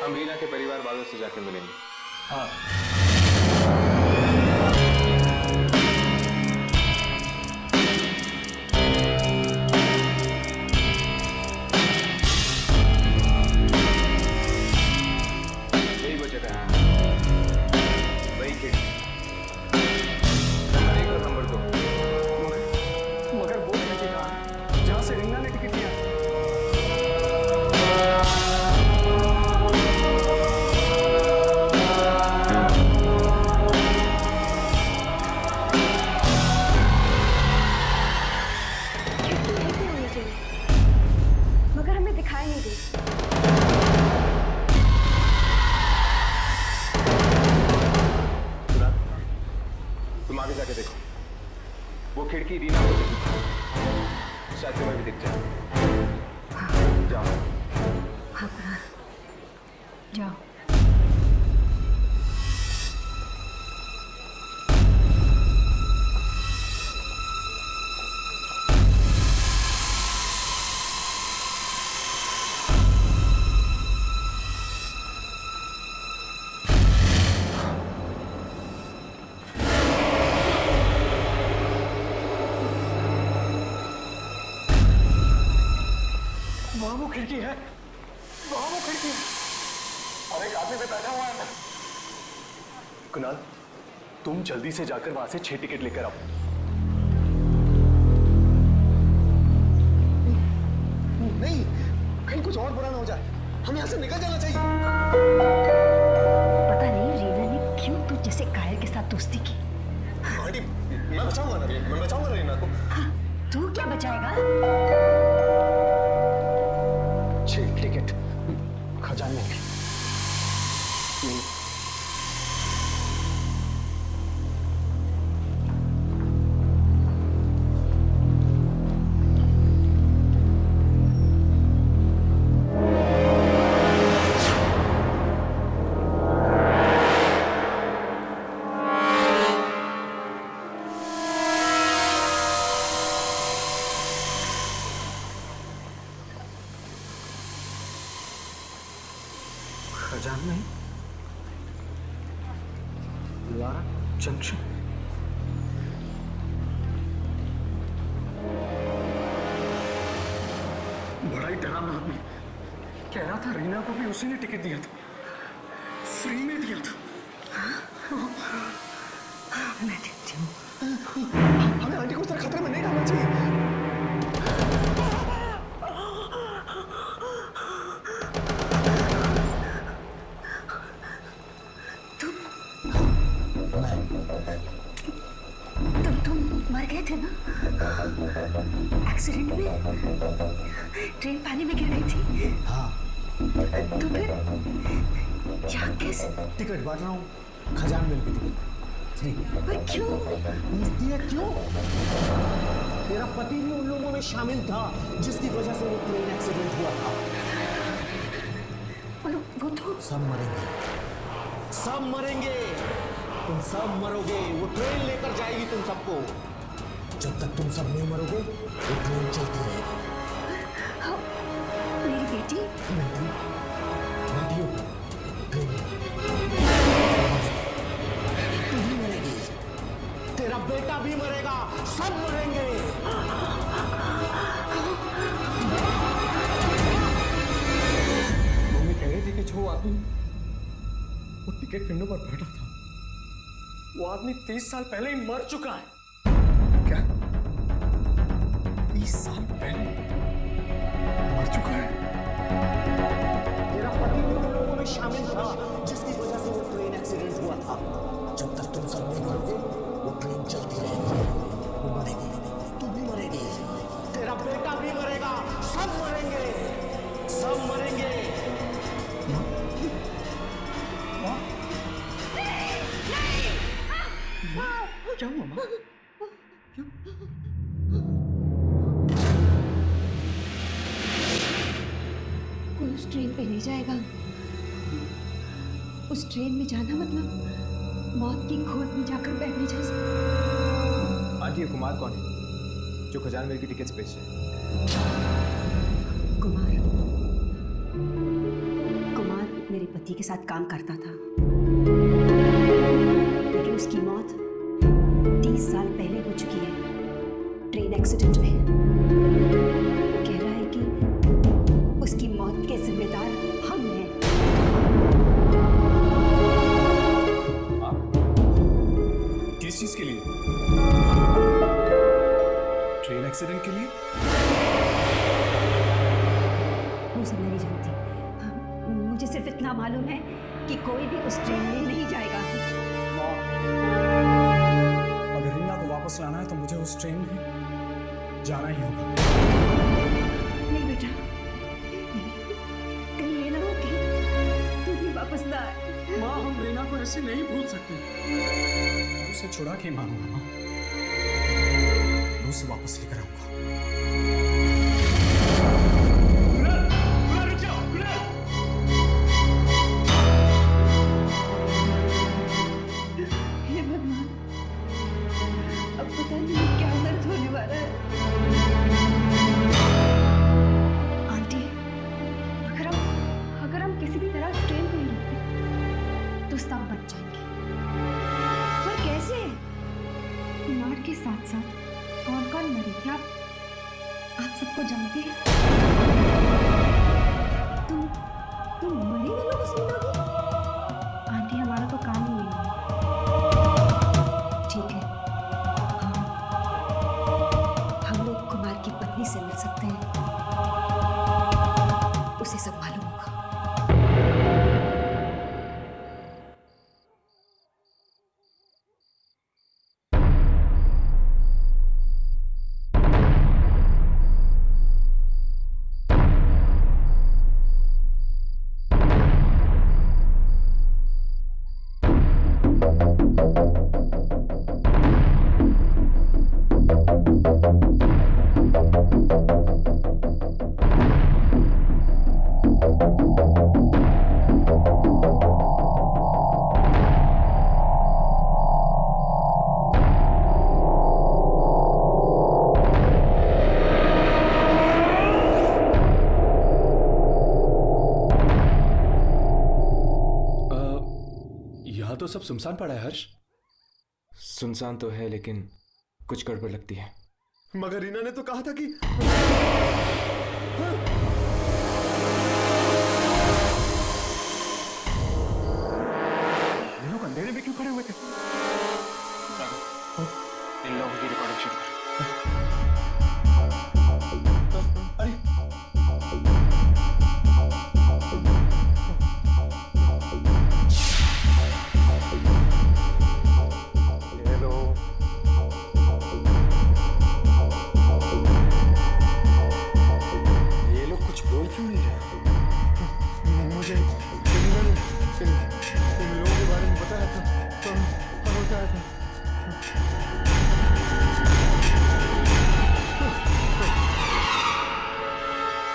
हम रीना के परिवार वालों से जाके मिलेंगे। हाँ। आगे जाके देखो, वो खिड़की रीना को दिखी, शायद तुम्हें भी दिख जाए। जाओ। हाँ, जाओ। खिड़की है, वहां वो खिड़की है और एक आदमी पे बैठा हुआ है। कुणाल, तुम जल्दी से जाकर वहां से 6 टिकट लेकर आओ। नहीं, कहीं कुछ और बुरा ना हो जाए, हमें यहाँ से निकल जाना चाहिए। पता नहीं रीना ने क्यों तू जैसे कायर के साथ दोस्ती की। आंटी, मैं बचाऊंगा ना रीना, मैं बचाऊंगा रीना को। हाँ, तू क्या बचाएगा? 6 टिकट खजाने में। खजाने लारा जंक्शन। बड़ा ही डरावना आदमी, कह रहा था रीना को भी उसी ने टिकट दिया था, फ्री में दिया था। मैं देखती हूँ। हमें आंटी को इस तरह खतरे में नहीं डालना चाहिए। तुम मर गए थे ना एक्सीडेंट में? ट्रेन पानी में गिर गई थी। हाँ। तो फिर यहाँ कैसे? टिकट बांट रहा हूँ, खजान मिल गई टिकट फ्री। पर क्यों? इसलिए क्यों? तेरा पति भी उन लोगों में शामिल था जिसकी वजह से वो ट्रेन एक्सीडेंट हुआ था। और वो तो सब मरेंगे, सब मरेंगे, तुम सब मरोगे। वो ट्रेन लेकर जाएगी तुम सबको। जब तक तुम सब नहीं मरोगे वो ट्रेन चलती रहेगी। हाँ, मेरी बेटी बेटियों तू भी मरेगी, तेरा बेटा भी मरेगा, सब मरेंगे। मम्मी कह रही थी कि जो आदमी वो टिकट विंडो पर बैठा था वो आदमी 30 साल पहले ही मर चुका है। क्या? 30 साल पहले मर चुका है? तेरा पति उन लोगों में शामिल था जिसकी वजह से वो ट्रेन एक्सीडेंट हुआ था। जब तक तुम सब नहीं मरोगे वो ट्रेन चलती रहेगी। वो मरेगी, तू भी मरेगी, तेरा बेटा भी मरेगा, सब मरेंगे, सब मरेंगे। क्या हुआ माँ? कोई उस ट्रेन पे नहीं जाएगा। उस ट्रेन में जाना मतलब मौत की गोद में जाकर बैठने जैसा। आंटी, ये कुमार कौन है जो खजान मेल की टिकट्स बेच रहे हैं? कुमार मेरे पति के साथ काम करता था, लेकिन उसकी मौत 30 साल पहले हो चुकी है ट्रेन एक्सीडेंट में। कह रहा है कि उसकी मौत के जिम्मेदार हम हैं। किस चीज के लिए? ट्रेन एक्सीडेंट के लिए? वो सब नहीं जानती। मुझे सिर्फ इतना मालूम है कि कोई भी उस ट्रेन में नहीं जाएगा। अगर रीना को वापस लाना है तो मुझे उस ट्रेन में जाना ही होगा। नहीं बेटा, कहीं ये ना हो कि तू भी वापस ना आए। माँ, हम रीना को ऐसे नहीं भूल सकते। मैं उसे छुड़ा के मारूंगा माँ, मैं उसे वापस लेकर आऊंगा। हे भगवान, अब पता नहीं क्या दर्द होने वाला है। आंटी, अगर हम किसी भी तरह ट्रेन को नहीं रोकते तो सब बच जाएंगे। पर कैसे? कुमार के साथ साथ कौन कौन मरे थे आप सबको जानते हैं? तुम मरे वालों को सुनोगी? आंटी, हमारा तो काम ही नहीं है। ठीक है, हम लोग कुमार की पत्नी से मिल सकते हैं, उसे सब मालूम होगा। तो सब सुनसान पड़ा है हर्ष। सुनसान तो है लेकिन कुछ गड़बड़ लगती है। मगर रीना ने तो कहा था कि ये लोग अंधेरे में क्यों खड़े हुए थे? इन लोगों की रिकॉर्डिंग शुरू कर।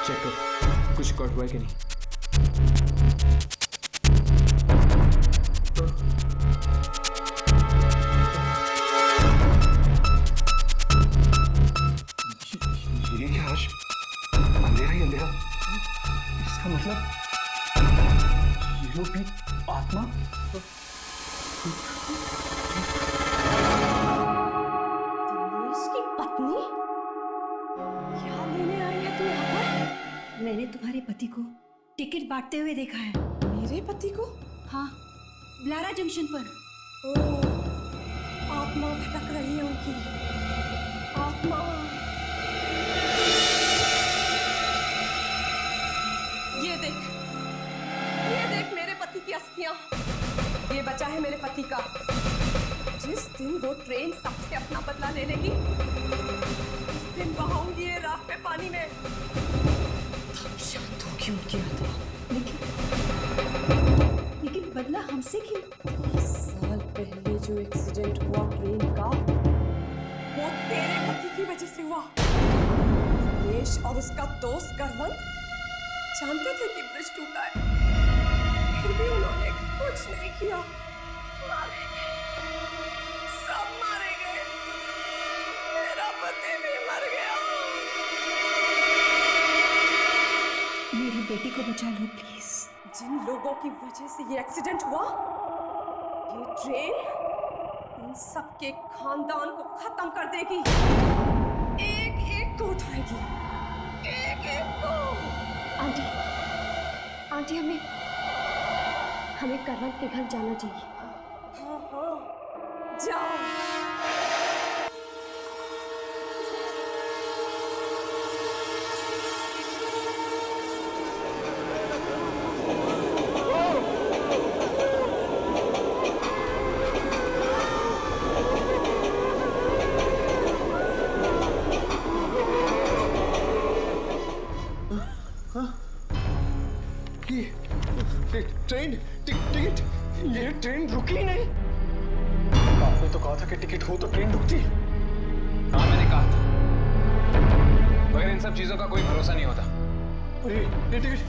चेक कर कुछ रिकॉर्ड हुआ है कि नहीं। ये क्या हर्ष? अंधेरा ही अंधेरा। इसका मतलब ये लोग भी आत्मा? दिनेश की पत्नी? क्या लेने आई है तू यहाँ पर? मैंने तुम्हारे पति को टिकट बांटते हुए देखा है। मेरे पति को? हाँ, ब्लारा जंक्शन पर। ओह, आत्मा भटक रही है उनकी। आत्मा। ये देख मेरे पति की अस्थियां। ये बचा है मेरे पति का। जिस दिन वो ट्रेन सबसे अपना बदला ले लेगी, उस दिन बहाऊंगी ये राख पे पानी में। तब शांत होगी उनकी आत्मा। लेकिन बदला हमसे क्यों? 30 साल पहले जो एक्सीडेंट हुआ ट्रेन का, वो तेरे पति की वजह से हुआ। दिनेश और उसका दोस्त करवंत जानते थे कि ब्रिज टूटा है, फिर भी उन्होंने कुछ नहीं किया। मारे गए, सब मारे गए। मेरा पति भी मर गया। मेरी बेटी को बचा लो प्लीज। जिन लोगों की वजह से ये एक्सीडेंट हुआ, ये ट्रेन उन सबके खानदान को खत्म कर देगी। एक एक को उठाएगी, एक एक को। आंटी, हमें करवंत के घर जाना चाहिए। हाँ, जाओ। ट्रेन टिकट, ये ट्रेन रुकी नहीं। आपने तो कहा था कि टिकट हो तो ट्रेन रुकती। हाँ, मैंने कहा था, मगर इन सब चीजों का कोई भरोसा नहीं होता। ये टिकट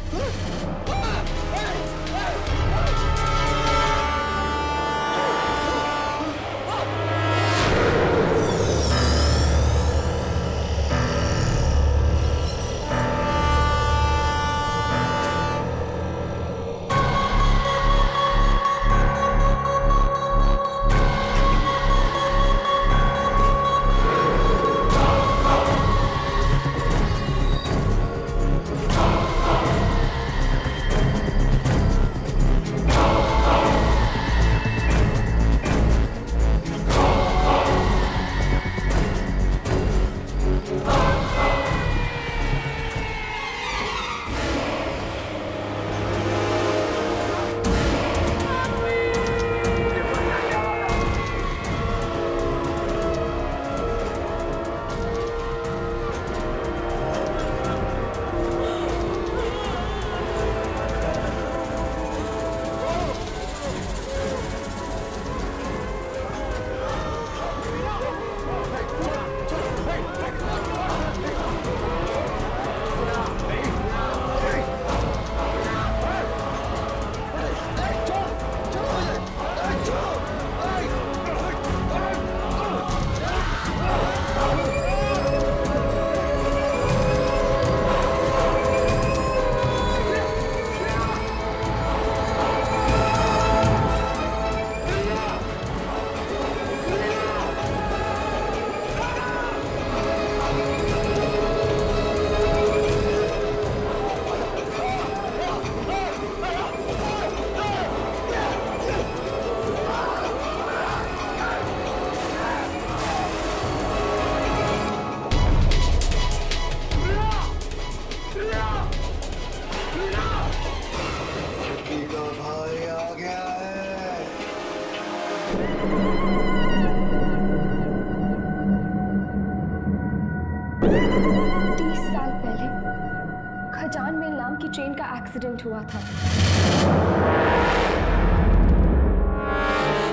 ट्रेन का एक्सीडेंट हुआ था।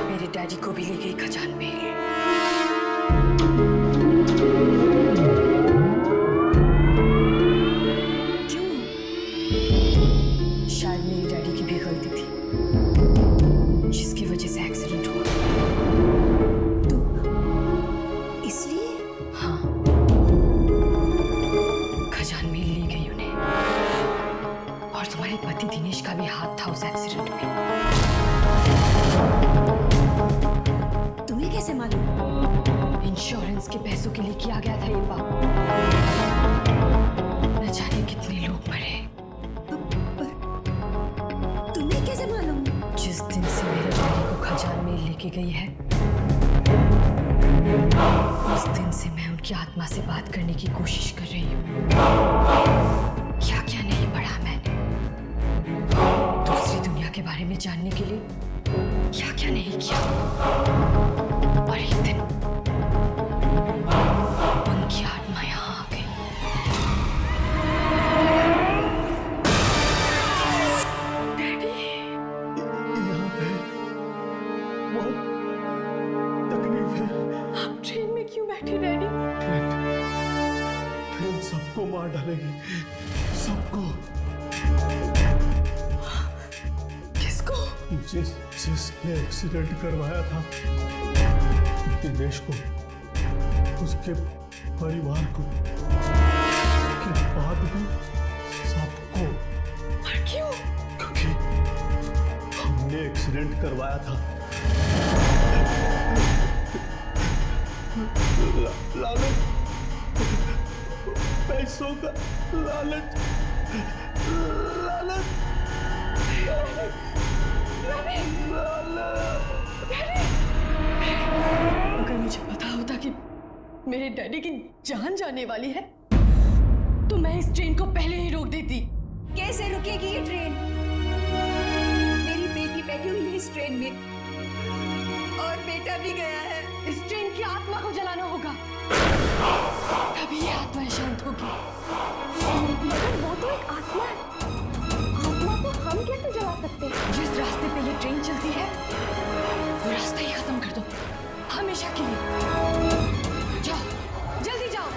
मेरे डैडी को भी ले गई खजान में। क्यों? शायद मेरी डैडी की भी गलती थी, जिसकी वजह से एक्सीडेंट हुआ। तो इसलिए? हाँ, खजान में ले गई उन्हें। और तुम्हारे पति दिनेश का भी हाथ था उस एक्सीडेंट में। तुम्हें कैसे मालूम? इंश्योरेंस के पैसों के लिए किया गया था ये पाप। न जाने कितने लोग मरे। तुम्हें कैसे मालूम? जिस दिन से मेरे डैडी को खजान में लेके गई है, उस दिन से मैं उनकी आत्मा से बात करने की कोशिश कर रही हूँ। क्या क्या नहीं पढ़ा मैंने दूसरी दुनिया के बारे में जानने के लिए, क्या क्या नहीं किया। और एक दिन उनकी आत्मा यहाँ आ गई। डैडी, यहाँ पे बहुत तकलीफ है। आप ट्रेन में क्यों बैठे डैडी? ट्रेन सबको मार डालेगी, सबको। किसको? जिसने एक्सीडेंट करवाया था दिनेश को, उसके परिवार को, उसके बाद भी सबको। और क्यों? क्योंकि हमने एक्सीडेंट करवाया था। लालच, पैसों का लालच, लालच, अगर मुझे पता होता कि मेरे डैडी की जान जाने वाली है, तो मैं इस ट्रेन को पहले ही रोक देती। कैसे रुकेगी ये ट्रेन? मेरी बेटी बैठी हुई है इस ट्रेन में, और बेटा भी गया है। इस ट्रेन की आत्मा को जलाना होगा, तभी ये आत्मा शांत होगी। मगर वो तो एक आत्मा है, आत्मा को हम कैसे जला सकते हैं? जिस रास्ते पे ये ट्रेन चलती है, वो रास्ता ही खत्म कर दो, हमेशा के लिए। जाओ, जल्दी जाओ।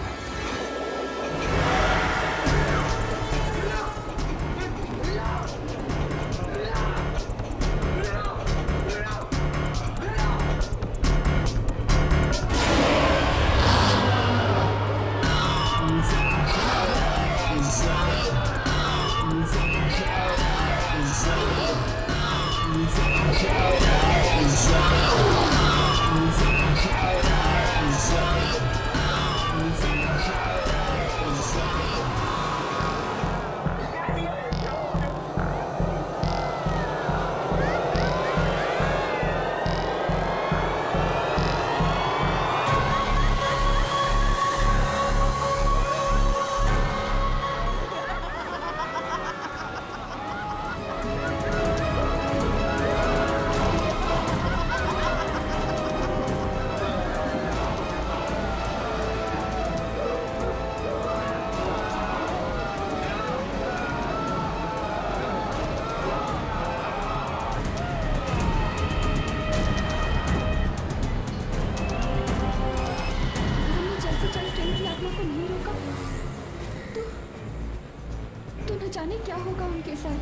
न जाने क्या होगा उनके साथ।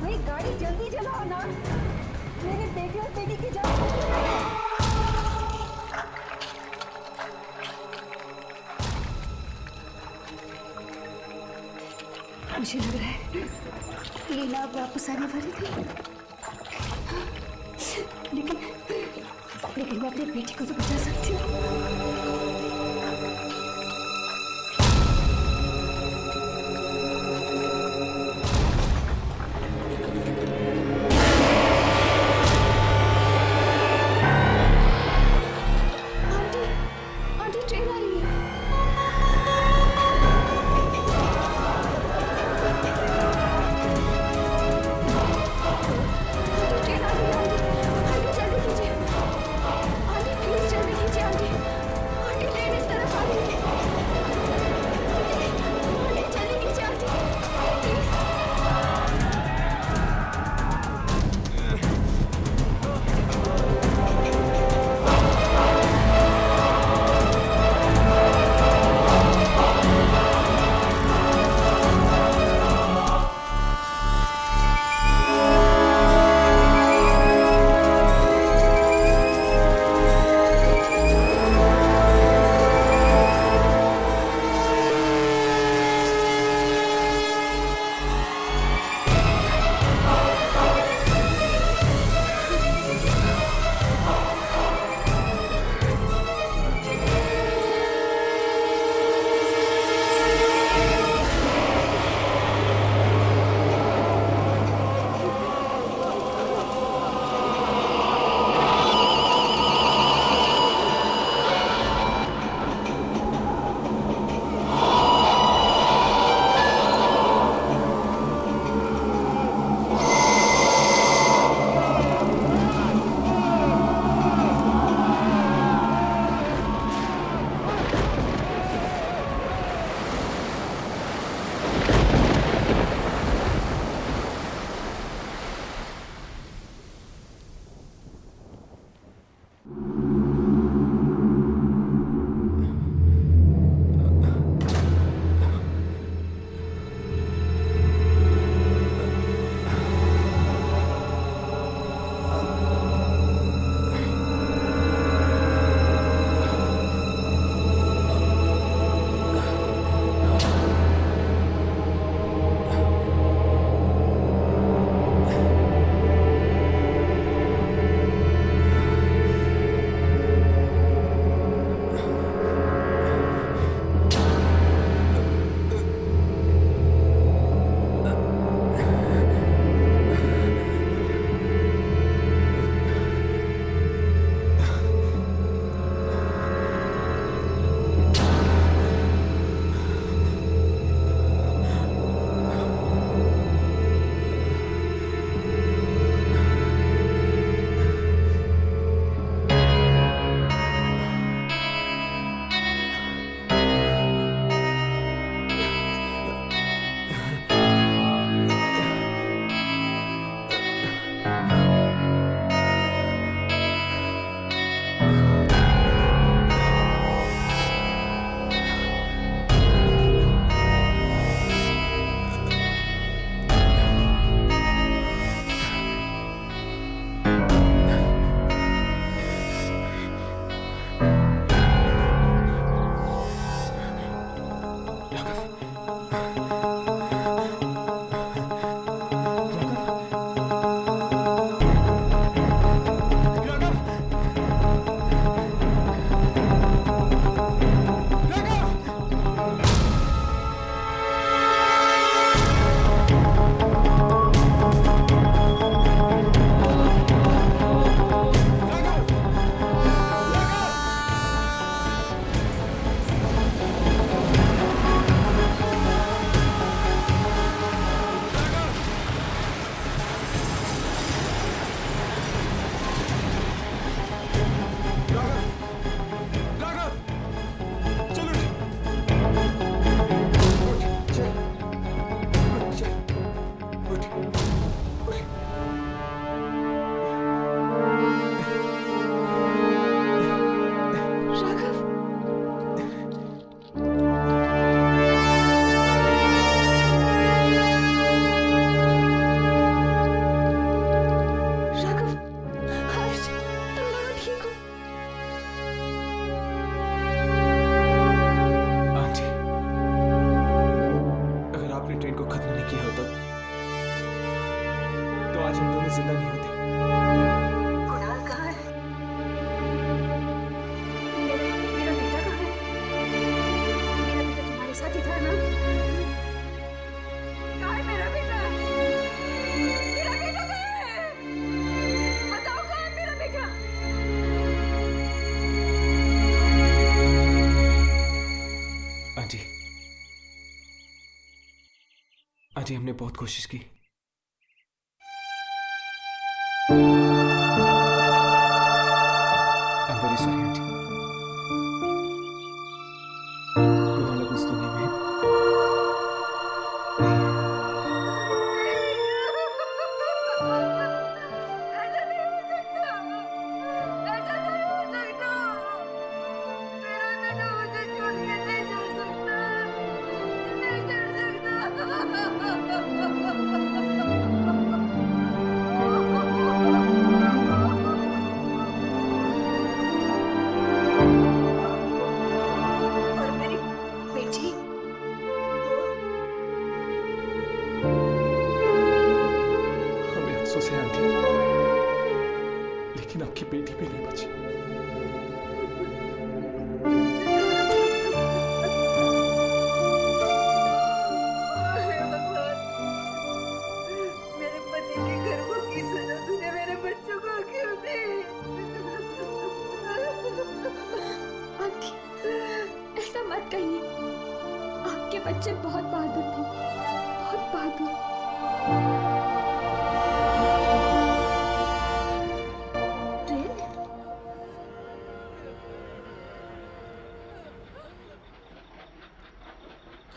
भाई गाड़ी जल्दी चलाओ ना, मेरे बेटे और बेटी की जान। मुझे लग रहा है लीला वापस आने वाली थी, लेकिन मैं अपनी बेटी को तो बचा सकती हूँ। आंटी हमने बहुत कोशिश की। I'm very sorry aunty. कोई गलत इस दुनिया में और मेरी बेटी हमें अफसोस है आंटी, लेकिन आपकी बेटी भी नहीं बची। मेरे पति के गर्भों की सजा तूने मेरे बच्चों को क्यों दी? आंटी, ऐसा मत कहिए। आपके बच्चे बहुत बहादुर थे, बहुत बहादुर।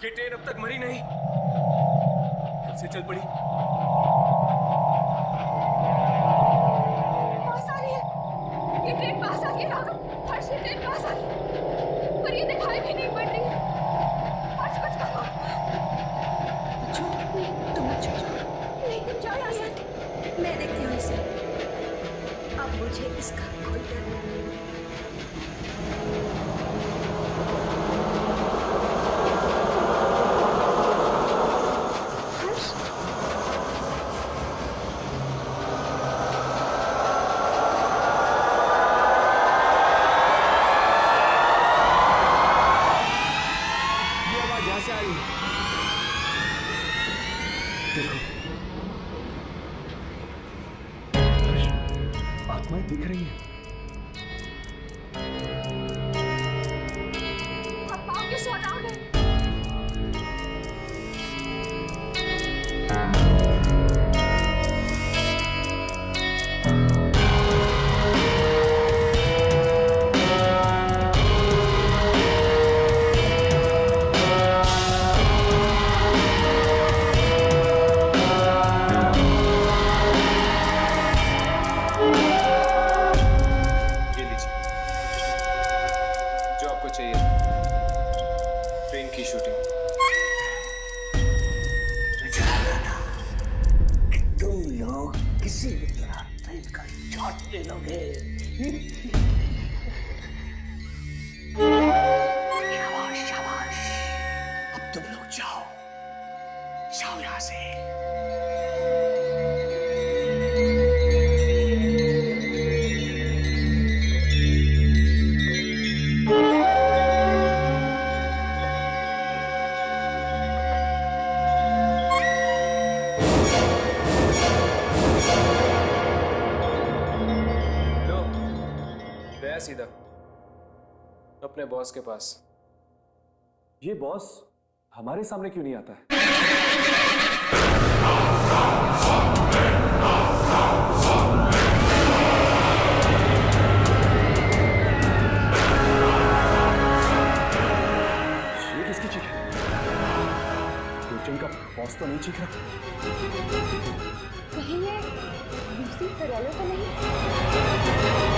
ये ट्रेन अब तक मरी नहीं, फिर से चल पड़ी। पास आ रही है, ये ट्रेन पास आ रही है राघव। हर्ष, ये ट्रेन पास आ रही है, पर ये दिखाई भी नहीं पड़ रही है। हर्ष, कुछ करो। बच्चों, नहीं, तुम मत जाओ। नहीं, तुम जाओ यहाँ से। मैं देखती हूँ इसे। अब मुझे इसका कोई डर नहीं। ये आवाज यहाँ से आ रही है। देखो, आत्माएं दिख रही हैं। अब पाँव के सो डाउन है। ये लीजिए, जो आपको चाहिए, ट्रेन की शूटिंग। मैं जानता था कि तुम लोग किसी भी तरह ट्रेन का शॉट ले लोगे। शाबाश, शाबाश। अब तुम लोग जाओ, जाओ यहाँ से। लो, गया सीधा अपने बॉस के पास। ये बॉस हमारे सामने क्यों नहीं आता है? ये किसकी चीख है? दुर्जन का बॉस तो नहीं चीख रहा। कहीं ये लूसी फेरेलो तो नहीं?